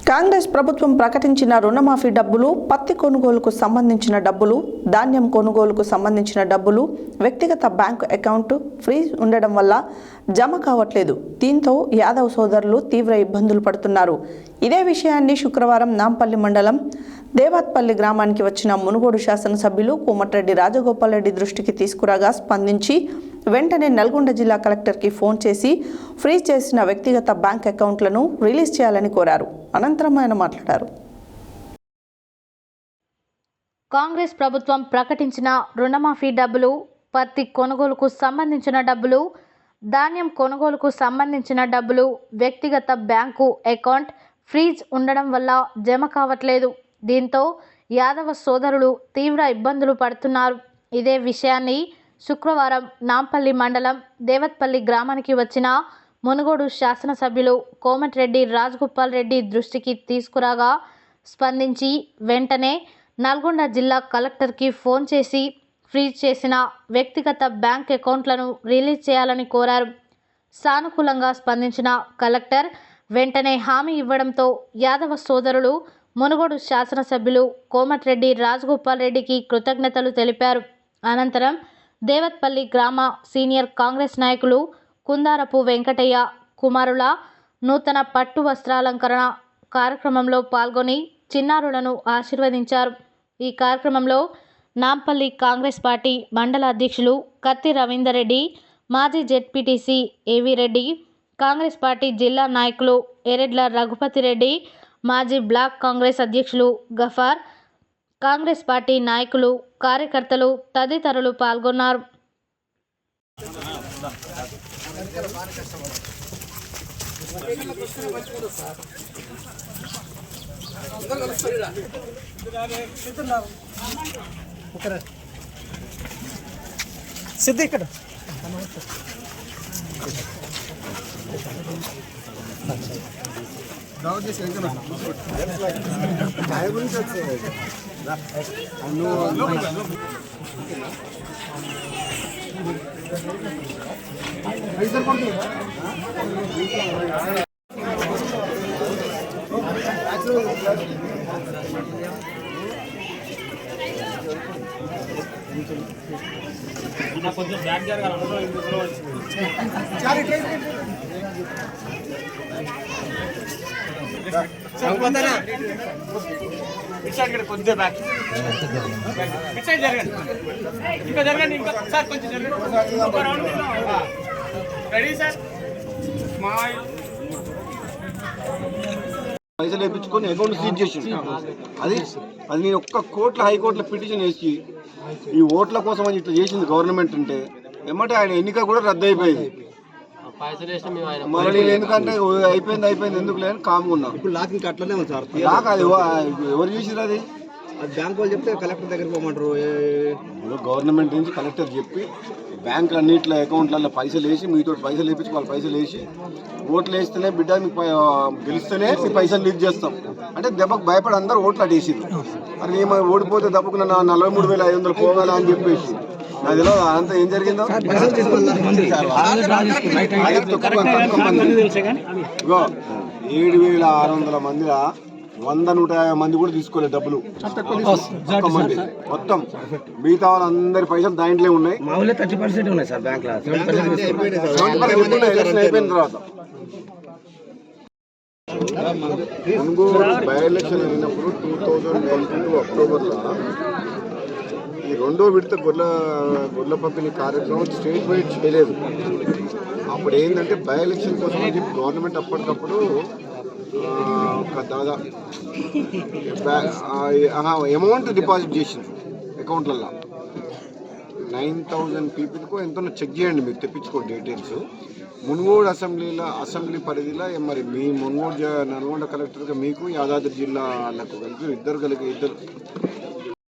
కాంగ్రెస్ ప్రభుత్వం ప్రకటించిన రుణమాఫీ డబ్బులు, పత్తి కొనుగోలుకు సంబంధించిన డబ్బులు, ధాన్యం కొనుగోలుకు సంబంధించిన డబ్బులు వ్యక్తిగత బ్యాంకు అకౌంట్ ఫ్రీజ్ ఉండడం వల్ల జమ కావట్లేదు. దీంతో యాదవ్ సోదరులు తీవ్ర ఇబ్బందులు పడుతున్నారు. ఇదే విషయాన్ని శుక్రవారం నాంపల్లి మండలం దేవత్పల్లి గ్రామానికి వచ్చిన మునుగోడు శాసనసభ్యులు కోమటిరెడ్డి రాజగోపాల్ రెడ్డి దృష్టికి తీసుకురాగా స్పందించి వెంటనే నల్గొండ జిల్లా కలెక్టర్కి ఫోన్ చేసి ఫ్రీజ్ చేసిన వ్యక్తిగత బ్యాంక్ అకౌంట్లను రిలీజ్ చేయాలని కోరారు. అనంతరం ఆయన మాట్లాడారు. కాంగ్రెస్ ప్రభుత్వం ప్రకటించిన రుణమాఫీ డబ్బులు, పత్తి కొనుగోలుకు సంబంధించిన డబ్బులు, ధాన్యం కొనుగోలుకు సంబంధించిన డబ్బులు వ్యక్తిగత బ్యాంకు అకౌంట్ ఫ్రీజ్ ఉండడం వల్ల జమ కావట్లేదు. దీంతో యాదవ సోదరులు తీవ్ర ఇబ్బందులు పడుతున్నారు. ఇదే విషయాన్ని శుక్రవారం నాంపల్లి మండలం దేవత్పల్లి గ్రామానికి వచ్చిన మునుగోడు శాసనసభ్యులు కోమటిరెడ్డి రాజగోపాల్ రెడ్డి దృష్టికి తీసుకురాగా స్పందించి వెంటనే నల్గొండ జిల్లా కలెక్టర్కి ఫోన్ చేసి ఫ్రీజ్ చేసిన వ్యక్తిగత బ్యాంక్ అకౌంట్లను రిలీజ్ చేయాలని కోరారు. సానుకూలంగా స్పందించిన కలెక్టర్ వెంటనే హామీ ఇవ్వడంతో యాదవ సోదరులు మునుగోడు శాసనసభ్యులు కోమటిరెడ్డి రాజగోపాల్ రెడ్డికి కృతజ్ఞతలు తెలిపారు. అనంతరం దేవత్పల్లి గ్రామ సీనియర్ కాంగ్రెస్ నాయకులు కుందారపు వెంకటయ్య కుమారుల నూతన పట్టు వస్త్రాలంకరణ కార్యక్రమంలో పాల్గొని చిన్నారులను ఆశీర్వదించారు. ఈ కార్యక్రమంలో నాంపల్లి కాంగ్రెస్ పార్టీ మండల అధ్యక్షులు కత్తి రవీందర్ రెడ్డి, మాజీ జెడ్పీటీసీ ఏవి రెడ్డి, కాంగ్రెస్ పార్టీ జిల్లా నాయకులు ఎరెడ్ల రఘుపతి రెడ్డి, మాజీ బ్లాక్ కాంగ్రెస్ అధ్యక్షులు గఫార్, కాంగ్రెస్ పార్టీ నాయకులు, కార్యకర్తలు తదితరులు పాల్గొన్నారు. కొంచెం బ్యాక్ జరగాలి. కొద్దిగా బ్యాక్ జరగండి, ఇంకా జరగండి, ఇంకా సార్ కొంచెం జరగండి. Ready sir. పైసలు వేయించుకొని అకౌంట్ సీజ్ చేసి అది నేను ఒక్క కోట్ల హైకోర్టులో పిటిషన్ వేసి ఈ ఓట్ల కోసం అని ఇట్లా చేసింది గవర్నమెంట్ అంటే ఏమంటే ఆయన ఎన్నిక కూడా రద్దు అయిపోయింది. మరి నేను ఎందుకంటే అయిపోయింది ఎందుకు లేని కామ్గా ఉన్నా. ఇప్పుడు లాక్ ఇంకా అట్లనే ఉంది సార్. లాక్ అది ఎవరు చూసిరు? అది బ్యాంక్ వాళ్ళు చెప్తే కలెక్టర్ దగ్గర పోమంటారు. గవర్నమెంట్ నుంచి కలెక్టర్ చెప్పి బ్యాంకులు అన్నింటిలో అకౌంట్లలో పైసలు వేసి మీతో పైసలు వేయించి వాళ్ళు పైసలు వేసి ఓట్లు వేస్తేనే బిడ్డ మీకు గెలిస్తేనే మీ పైసలు లీక్ చేస్తాం అంటే దెబ్బకు భయపడి అందరూ ఓట్లు అటేసింది. మరి నేను ఓడిపోతే దెబ్బకు 43,500 పోగాలి అని చెప్పేసి నాకు తెలియదు అంతా ఏం జరిగిందో. 7,600 మందిలో 100-150 మంది కూడా తీసుకోలేదు డబ్బులు. మొత్తం మిగతా వాళ్ళందరి పైసలు దాంట్లో ఉన్నాయి. 30% ఉన్నాయి సార్ బ్యాంక్ లో. ఎలక్షన్ అయిపోయిన తర్వాత మునుగోడు బై ఎలక్షన్ అయినప్పుడు 2022 అక్టోబర్లో ఈ రెండో విడత గొర్రెల పంపిణీ కార్యక్రమం స్టేట్ వైడ్ చేయలేదు. అప్పుడు ఏంటంటే బై ఎలక్షన్ కోసం అని చెప్పి గవర్నమెంట్ అప్పటికప్పుడు దాదాపు అమౌంట్ డిపాజిట్ చేసింది అకౌంట్లలో. 9,000 పీపుల్కు ఎంతో చెక్ చేయండి, మీరు తెప్పించుకోండి డీటెయిల్స్. మునుగోడు అసెంబ్లీ పరిధిలో మరి మీ మునుగోడు నల్గొండ కలెక్టర్గా మీకు యాదాద్రి జిల్లాలకు కలిపి ఇద్దరు